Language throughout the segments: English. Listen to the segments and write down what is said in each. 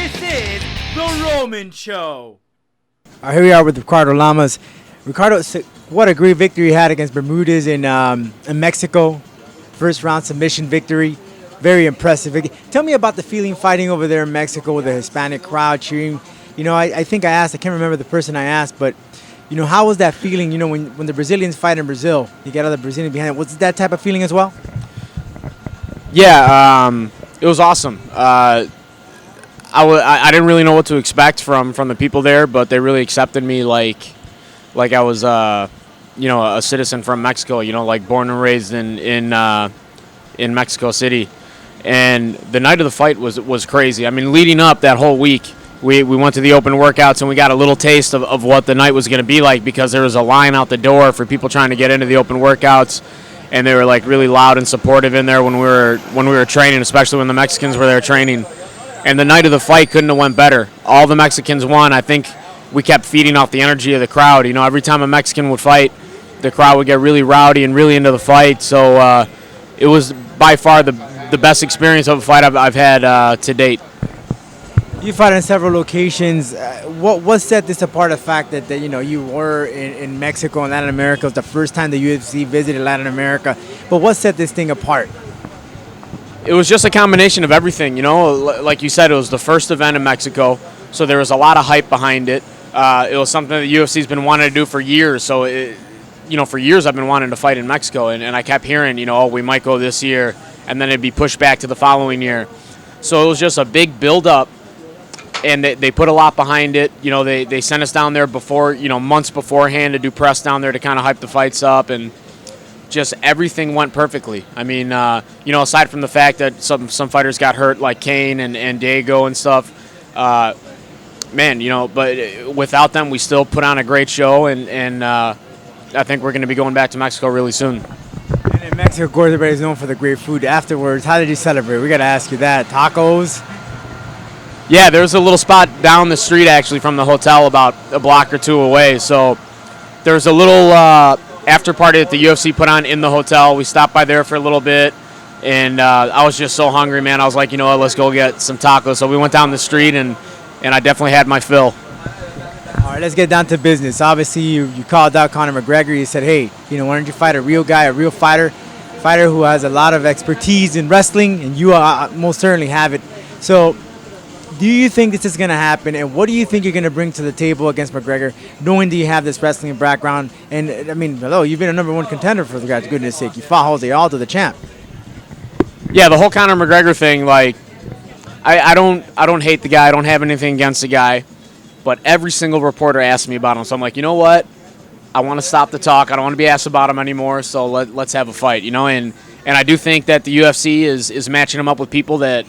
This is The Roman Show. All right, here we are with Ricardo Lamas. Ricardo, what a great victory you had against Bermudez in Mexico. First round submission victory. Very impressive. Tell me about the feeling fighting over there in Mexico with the Hispanic crowd cheering. You know, I think I asked, I can't remember the person I asked, but, you know, how was that feeling, you know, when the Brazilians fight in Brazil? You get other Brazilians behind it. Was it that type of feeling as well? Yeah, it was awesome. I didn't really know what to expect from the people there, but they really accepted me like I was, you know, a citizen from Mexico, you know, like born and raised in Mexico City. And the night of the fight was crazy. I mean, leading up that whole week, we went to the open workouts and we got a little taste of what the night was going to be like, because there was a line out the door for people trying to get into the open workouts, and they were like really loud and supportive in there when we were training, especially when the Mexicans were there training. And the night of the fight couldn't have went better. All the Mexicans won. I think we kept feeding off the energy of the crowd. You know, every time a Mexican would fight, the crowd would get really rowdy and really into the fight. So it was by far the best experience of a fight I've had to date. You fought in several locations. What set this apart? The fact that you know you were in Mexico and Latin America. It was the first time the UFC visited Latin America. But what set this thing apart? It was just a combination of everything. You know, like you said, it was the first event in Mexico, so there was a lot of hype behind it. It was something that the UFC's been wanting to do for years. So, you know, for years I've been wanting to fight in Mexico, and I kept hearing, you know, oh, we might go this year, and then it'd be pushed back to the following year. So it was just a big build-up. And they put a lot behind it. You know, they sent us down there before, you know, months beforehand to do press down there to kind of hype the fights up, and just everything went perfectly. I mean, you know, aside from the fact that some fighters got hurt, like Kane and Diego and stuff, man, you know, but without them, we still put on a great show, and I think we're going to be going back to Mexico really soon. And in Mexico, of course, everybody's known for the great food. Afterwards, how did you celebrate? We got to ask you that. Tacos? Yeah, there's a little spot down the street, actually, from the hotel about a block or two away. So there's a little after party that the UFC put on in the hotel. We stopped by there for a little bit, and I was just so hungry, man. I was like, you know what, let's go get some tacos. So we went down the street, and I definitely had my fill. All right, let's get down to business. Obviously, you called out Conor McGregor. You said, hey, you know, why don't you fight a real guy, a real fighter who has a lot of expertise in wrestling, and you most certainly have it. So do you think this is going to happen, and what do you think you're going to bring to the table against McGregor, knowing that you have this wrestling background? And, I mean, hello, you've been a number one contender, for the guy's goodness sake. You fought Jose Aldo, the champ. Yeah, the whole Conor McGregor thing, like, I don't hate the guy. I don't have anything against the guy. But every single reporter asked me about him. So I'm like, you know what? I want to stop the talk. I don't want to be asked about him anymore, so let's have a fight, you know? And I do think that the UFC is matching him up with people that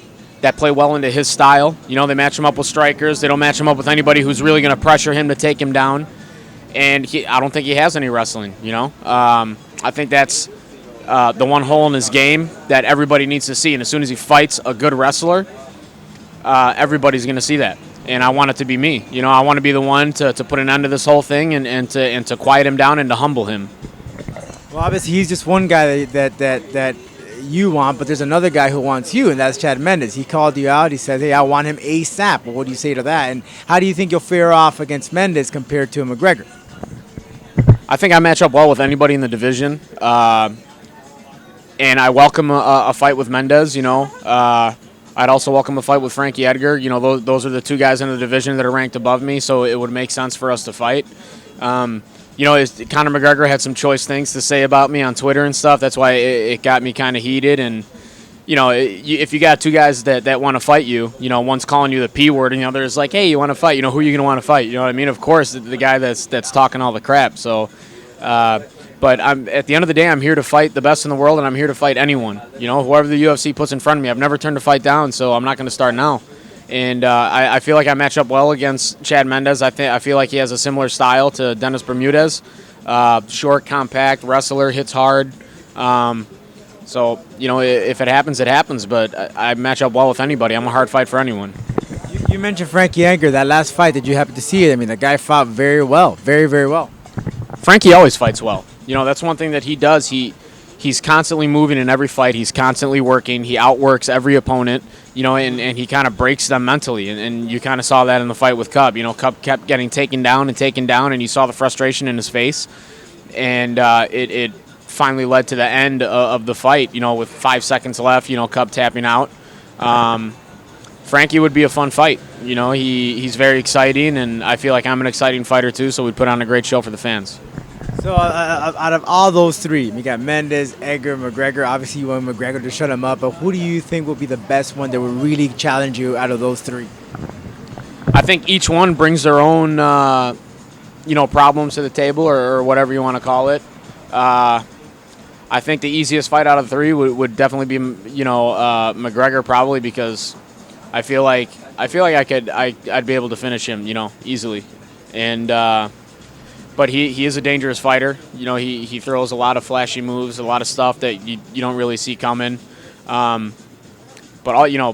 play well into his style. You know, they match him up with strikers. They don't match him up with anybody who's really going to pressure him to take him down. And I don't think he has any wrestling, you know. I think that's the one hole in his game that everybody needs to see. And as soon as he fights a good wrestler, everybody's going to see that. And I want it to be me. You know, I want to be the one to put an end to this whole thing and to quiet him down and to humble him. Well, obviously, he's just one guy that you want, but there's another guy who wants you, and that's Chad Mendes. He called you out. He said, hey, I want him ASAP. Well, what do you say to that? And how do you think you'll fare off against Mendes compared to McGregor? I think I match up well with anybody in the division. And I welcome a fight with Mendes, you know. I'd also welcome a fight with Frankie Edgar. You know, those are the two guys in the division that are ranked above me, so it would make sense for us to fight. You know, Conor McGregor had some choice things to say about me on Twitter and stuff. That's why it got me kind of heated. And, you know, if you got two guys that want to fight you, you know, one's calling you the P word and the other is like, hey, you want to fight? You know, who are you going to want to fight? You know what I mean? Of course, the guy that's talking all the crap. So, but at the end of the day, I'm here to fight the best in the world, and I'm here to fight anyone. You know, whoever the UFC puts in front of me. I've never turned a fight down, so I'm not going to start now. And I feel like I match up well against Chad Mendes. I feel like he has a similar style to Dennis Bermudez. Short, compact wrestler, hits hard. So, you know, if it happens, it happens. But I match up well with anybody. I'm a hard fight for anyone. You mentioned Frankie Edgar. That last fight, did you happen to see it? I mean, the guy fought very well, very, very well. Frankie always fights well. You know, that's one thing that he does. He's constantly moving in every fight. He's constantly working. He outworks every opponent. and he kind of breaks them mentally. And you kind of saw that in the fight with Cub. Cub kept getting taken down, and you saw the frustration in his face. And it finally led to the end of the fight, with 5 seconds left, Cub tapping out. Frankie would be a fun fight. He's very exciting, and I feel like I'm an exciting fighter too, so we'd put on a great show for the fans. So out of all those three, we got Mendes, Edgar, McGregor. Obviously, you want McGregor to shut him up, but who do you think will be the best one that will really challenge you out of those three? I think each one brings their own, problems to the table, or whatever you want to call it. I think the easiest fight out of the three would definitely be, McGregor, probably, because I feel like I'd be able to finish him, easily, and. But he is a dangerous fighter. He throws a lot of flashy moves, a lot of stuff that you don't really see coming. But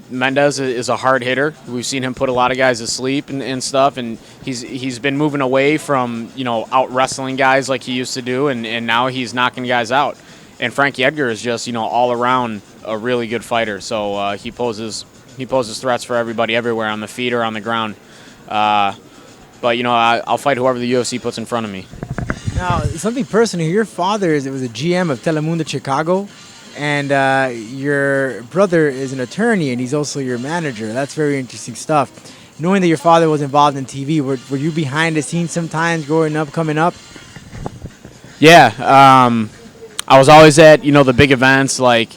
Mendes is a hard hitter. We've seen him put a lot of guys to sleep and stuff, and he's been moving away from out wrestling guys like he used to do, and now he's knocking guys out. And Frankie Edgar is just all around a really good fighter. So he poses threats for everybody everywhere, on the feet or on the ground. But, I'll fight whoever the UFC puts in front of me. Now, something personal. Your father was a GM of Telemundo Chicago, and your brother is an attorney, and he's also your manager. That's very interesting stuff. Knowing that your father was involved in TV, were you behind the scenes sometimes coming up? Yeah. I was always at, the big events. Like,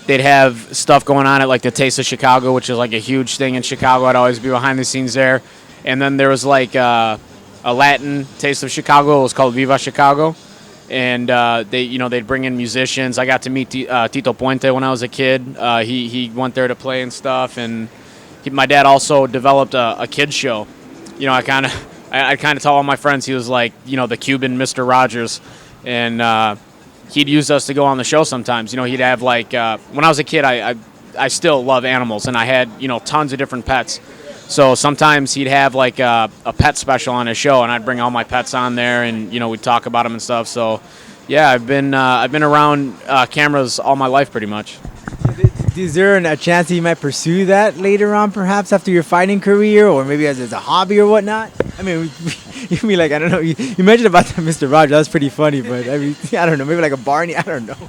they'd have stuff going on at, like, the Taste of Chicago, which is, like, a huge thing in Chicago. I'd always be behind the scenes there. And then there was like a Latin Taste of Chicago. It was called Viva Chicago, and they'd bring in musicians. I got to meet Tito Puente when I was a kid. He went there to play and stuff, and my dad also developed a kids show. I kind of tell all my friends he was like the Cuban Mr. Rogers, and he'd use us to go on the show sometimes. He'd have like when I was a kid, I still love animals, and I had tons of different pets. So sometimes he'd have like a pet special on his show, and I'd bring all my pets on there, and we'd talk about them and stuff. So, yeah, I've been around cameras all my life, pretty much. Is there a chance that you might pursue that later on, perhaps after your fighting career, or maybe as a hobby or whatnot? I mean, you mean like I don't know. You mentioned about that Mr. Rogers. That's pretty funny, but I mean, I don't know. Maybe like a Barney. I don't know.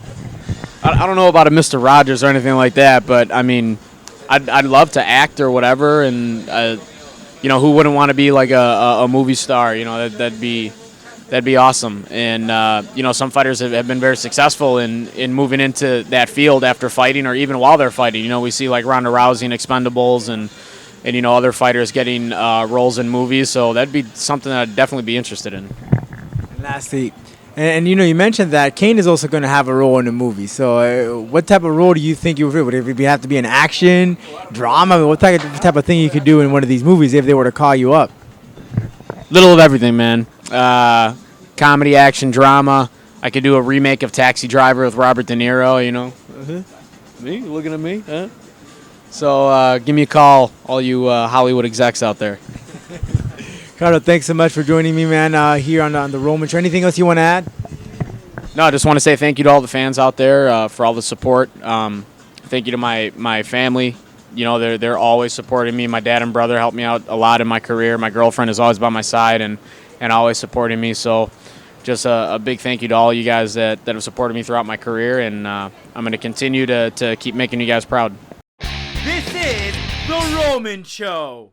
I don't know about a Mr. Rogers or anything like that, but I mean. I'd love to act or whatever, and who wouldn't want to be like a movie star? That'd be awesome. And some fighters have been very successful in moving into that field after fighting, or even while they're fighting. We see like Ronda Rousey in Expendables, and other fighters getting roles in movies. So that'd be something that I'd definitely be interested in. And lastly. And you mentioned that Kane is also going to have a role in the movie. So what type of role do you think you would fit? Would it have to be an action, drama? I mean, what type of thing you could do in one of these movies if they were to call you up? Little of everything, man. Comedy, action, drama. I could do a remake of Taxi Driver with Robert De Niro, Me? You looking at me? Huh? So give me a call, all you Hollywood execs out there. Ricardo, thanks so much for joining me, man, here on the Roman Show. Anything else you want to add? No, I just want to say thank you to all the fans out there for all the support. Thank you to my family. They're always supporting me. My dad and brother helped me out a lot in my career. My girlfriend is always by my side and always supporting me. So just a big thank you to all you guys that have supported me throughout my career. And I'm going to continue to keep making you guys proud. This is The Roman Show.